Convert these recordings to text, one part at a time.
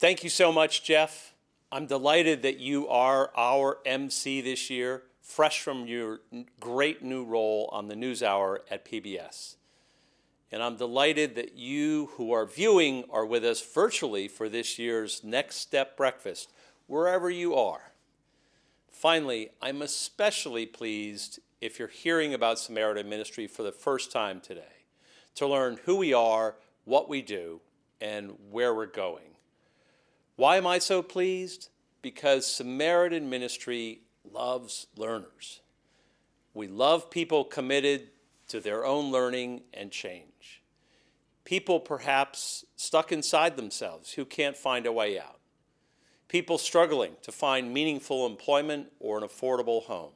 Thank you so much, Jeff. I'm delighted that you are our MC this year, fresh from your great new role on the NewsHour at PBS. And I'm delighted that you who are viewing are with us virtually for this year's Next Step Breakfast, wherever you are. Finally, I'm especially pleased if you're hearing about Samaritan Ministry for the first time today, to learn who we are, what we do, and where we're going. Why am I so pleased? Because Samaritan Ministry loves learners. We love people committed to their own learning and change. People perhaps stuck inside themselves who can't find a way out. People struggling to find meaningful employment or an affordable home.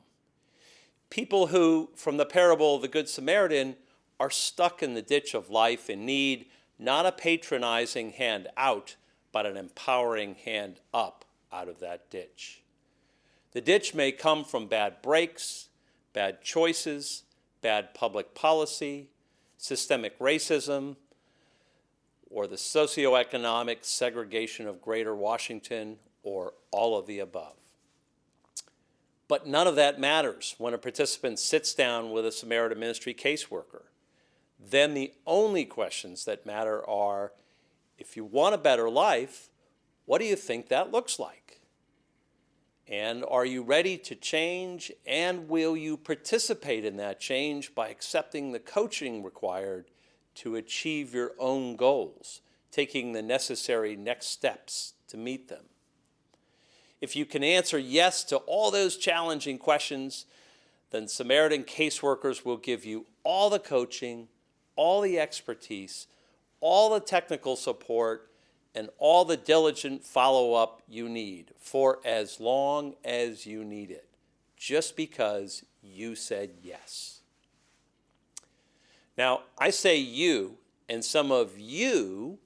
People who, from the parable of the Good Samaritan, are stuck in the ditch of life and need not a patronizing hand out, but an empowering hand up out of that ditch. The ditch may come from bad breaks, bad choices, bad public policy, systemic racism, or the socioeconomic segregation of Greater Washington, or all of the above. But none of that matters when a participant sits down with a Samaritan Ministry caseworker. Then the only questions that matter are, if you want a better life, what do you think that looks like? And are you ready to change, and will you participate in that change by accepting the coaching required to achieve your own goals, taking the necessary next steps to meet them? If you can answer yes to all those challenging questions, then Samaritan caseworkers will give you all the coaching, all the expertise, all the technical support, and all the diligent follow-up you need for as long as you need it, just because you said yes. Now, I say you, and some of you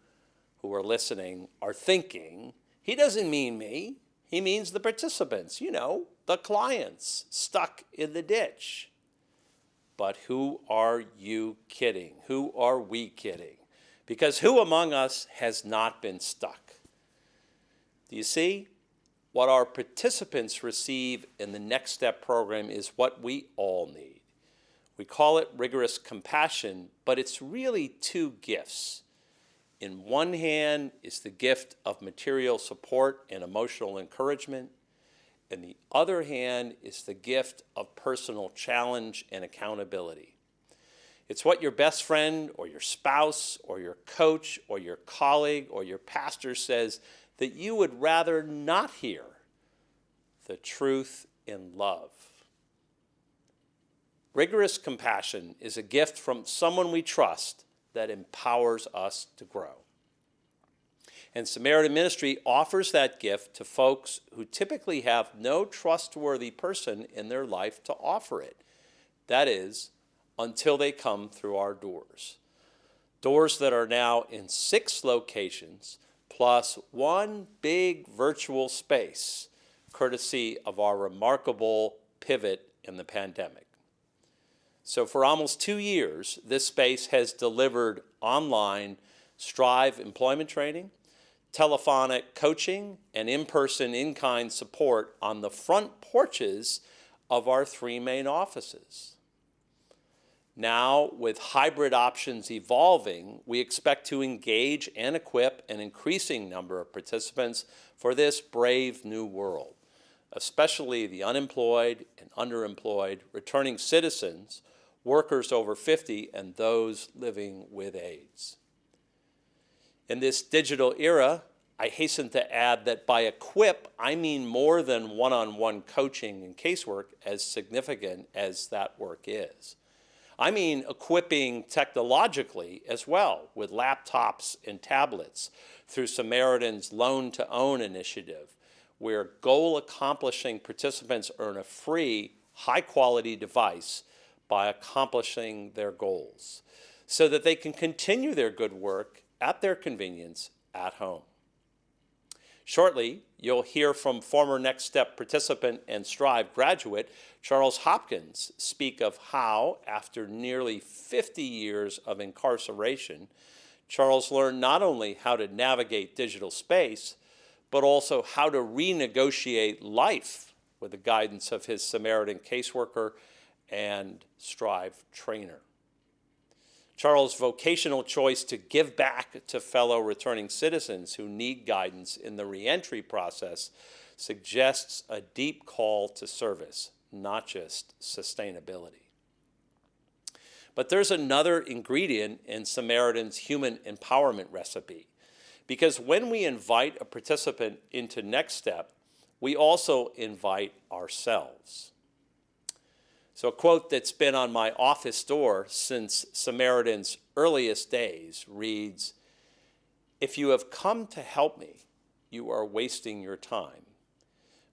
who are listening are thinking, he doesn't mean me, he means the participants, the clients stuck in the ditch. But who are you kidding? Who are we kidding? Because who among us has not been stuck? Do you see? What our participants receive in the Next Step program is what we all need. We call it rigorous compassion, but it's really two gifts. In one hand is the gift of material support and emotional encouragement. In the other hand is the gift of personal challenge and accountability. It's what your best friend or your spouse or your coach or your colleague or your pastor says that you would rather not hear: the truth in love. Rigorous compassion is a gift from someone we trust that empowers us to grow. And Samaritan Ministry offers that gift to folks who typically have no trustworthy person in their life to offer it. That is, until they come through our doors. Doors that are now in 6 locations, plus one big virtual space, courtesy of our remarkable pivot in the pandemic. So for almost 2 years, this space has delivered online Strive employment training, telephonic coaching, and in-person, in-kind support on the front porches of our 3 main offices. Now, with hybrid options evolving, we expect to engage and equip an increasing number of participants for this brave new world, especially the unemployed and underemployed, returning citizens, workers over 50, and those living with AIDS. In this digital era, I hasten to add that by equip, I mean more than one-on-one coaching and casework, as significant as that work is. I mean equipping technologically as well, with laptops and tablets through Samaritan's Loan to Own initiative, where goal-accomplishing participants earn a free, high-quality device by accomplishing their goals, so that they can continue their good work at their convenience at home. Shortly, you'll hear from former Next Step participant and Strive graduate Charles Hopkins speak of how, after nearly 50 years of incarceration, Charles learned not only how to navigate digital space, but also how to renegotiate life with the guidance of his Samaritan caseworker and Strive trainer. Charles' vocational choice to give back to fellow returning citizens who need guidance in the reentry process suggests a deep call to service, not just sustainability. But there's another ingredient in Samaritan's human empowerment recipe, because when we invite a participant into Next Step, we also invite ourselves. So a quote that's been on my office door since Samaritan's earliest days reads, "If you have come to help me, you are wasting your time.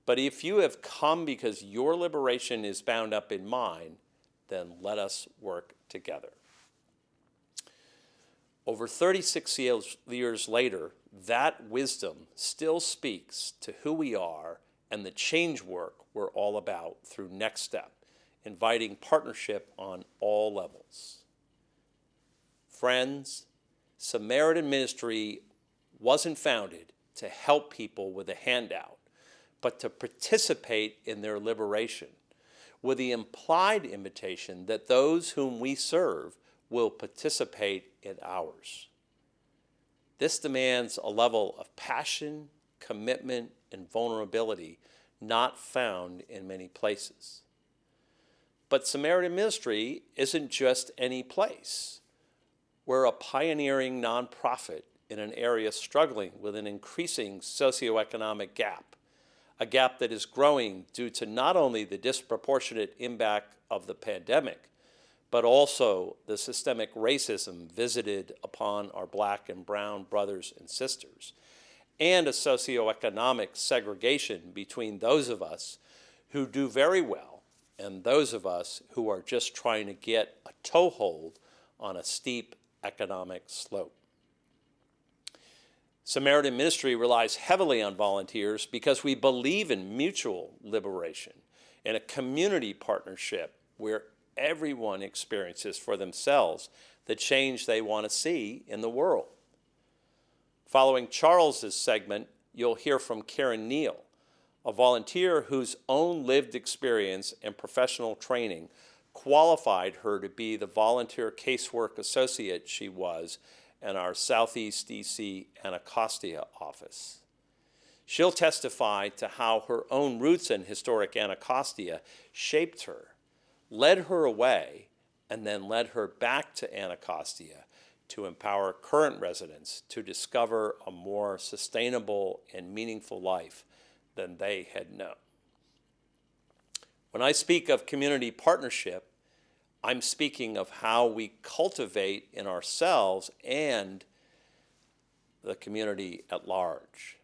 But if you have come because your liberation is bound up in mine, then let us work together." Over 36 years later, that wisdom still speaks to who we are and the change work we're all about through Next Step, inviting partnership on all levels. Friends, Samaritan Ministry wasn't founded to help people with a handout, but to participate in their liberation, with the implied invitation that those whom we serve will participate in ours. This demands a level of passion, commitment, and vulnerability not found in many places. But Samaritan Ministry isn't just any place. We're a pioneering nonprofit in an area struggling with an increasing socioeconomic gap, a gap that is growing due to not only the disproportionate impact of the pandemic, but also the systemic racism visited upon our Black and brown brothers and sisters, and a socioeconomic segregation between those of us who do very well and those of us who are just trying to get a toehold on a steep economic slope. Samaritan Ministry relies heavily on volunteers because we believe in mutual liberation and a community partnership where everyone experiences for themselves the change they want to see in the world. Following Charles's segment, you'll hear from Karen Neal, a volunteer whose own lived experience and professional training qualified her to be the volunteer casework associate she was in our Southeast DC Anacostia office. She'll testify to how her own roots in historic Anacostia shaped her, led her away, and then led her back to Anacostia to empower current residents to discover a more sustainable and meaningful life than they had known. When I speak of community partnership, I'm speaking of how we cultivate in ourselves and the community at large.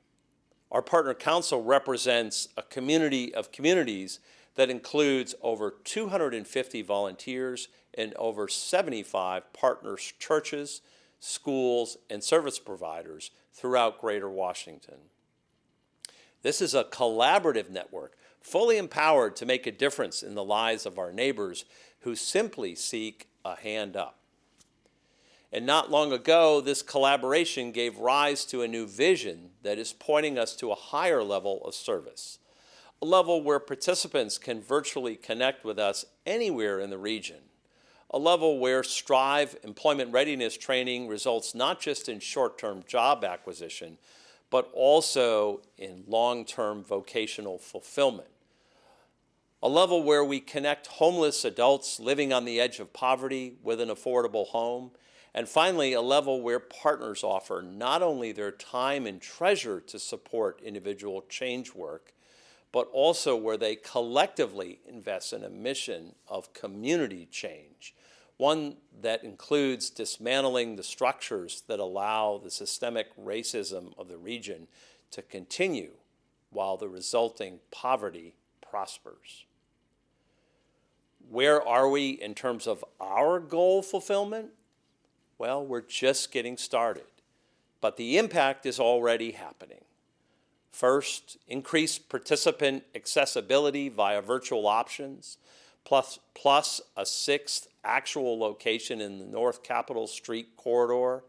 Our partner council represents a community of communities that includes over 250 volunteers and over 75 partner churches, schools, and service providers throughout Greater Washington. This is a collaborative network, fully empowered to make a difference in the lives of our neighbors who simply seek a hand up. And not long ago, this collaboration gave rise to a new vision that is pointing us to a higher level of service, a level where participants can virtually connect with us anywhere in the region, a level where Strive employment readiness training results not just in short-term job acquisition, but also in long-term vocational fulfillment. A level where we connect homeless adults living on the edge of poverty with an affordable home. And finally, a level where partners offer not only their time and treasure to support individual change work, but also where they collectively invest in a mission of community change, one that includes dismantling the structures that allow the systemic racism of the region to continue while the resulting poverty prospers. Where are we in terms of our goal fulfillment? Well, we're just getting started, but the impact is already happening. First, increased participant accessibility via virtual options, plus a sixth actual location in the North Capitol Street corridor,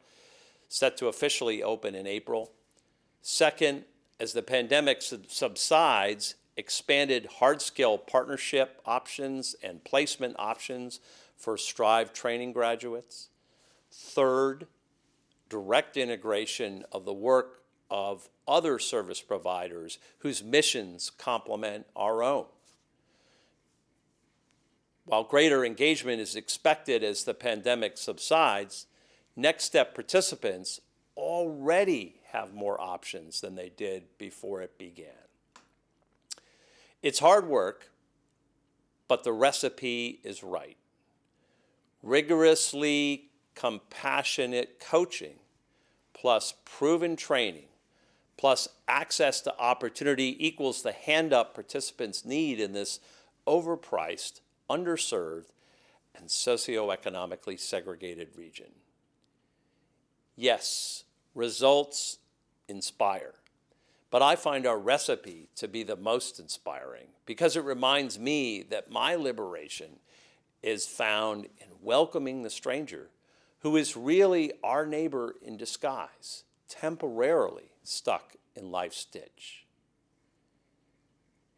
set to officially open in April. Second, as the pandemic subsides, expanded hard-skill partnership options and placement options for Strive training graduates. Third, direct integration of the work of other service providers whose missions complement our own. While greater engagement is expected as the pandemic subsides, Next Step participants already have more options than they did before it began. It's hard work, but the recipe is right. Rigorously compassionate coaching, plus proven training, plus access to opportunity equals the hand-up participants need in this overpriced, underserved, and socioeconomically segregated region. Yes, results inspire, but I find our recipe to be the most inspiring because it reminds me that my liberation is found in welcoming the stranger who is really our neighbor in disguise, temporarily stuck in life's ditch.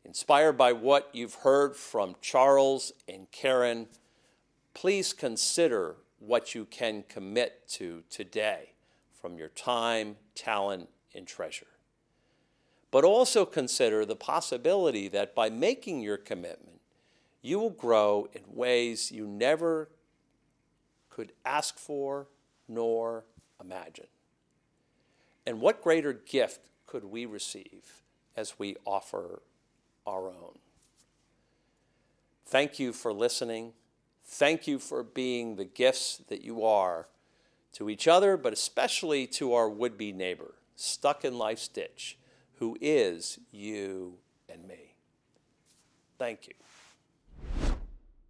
Inspired by what you've heard from Charles and Karen, please consider what you can commit to today from your time, talent, and treasure. But also consider the possibility that by making your commitment, you will grow in ways you never could ask for nor imagine. And what greater gift could we receive as we offer our own? Thank you for listening. Thank you for being the gifts that you are to each other, but especially to our would-be neighbor, stuck in life's ditch, who is you and me. Thank you.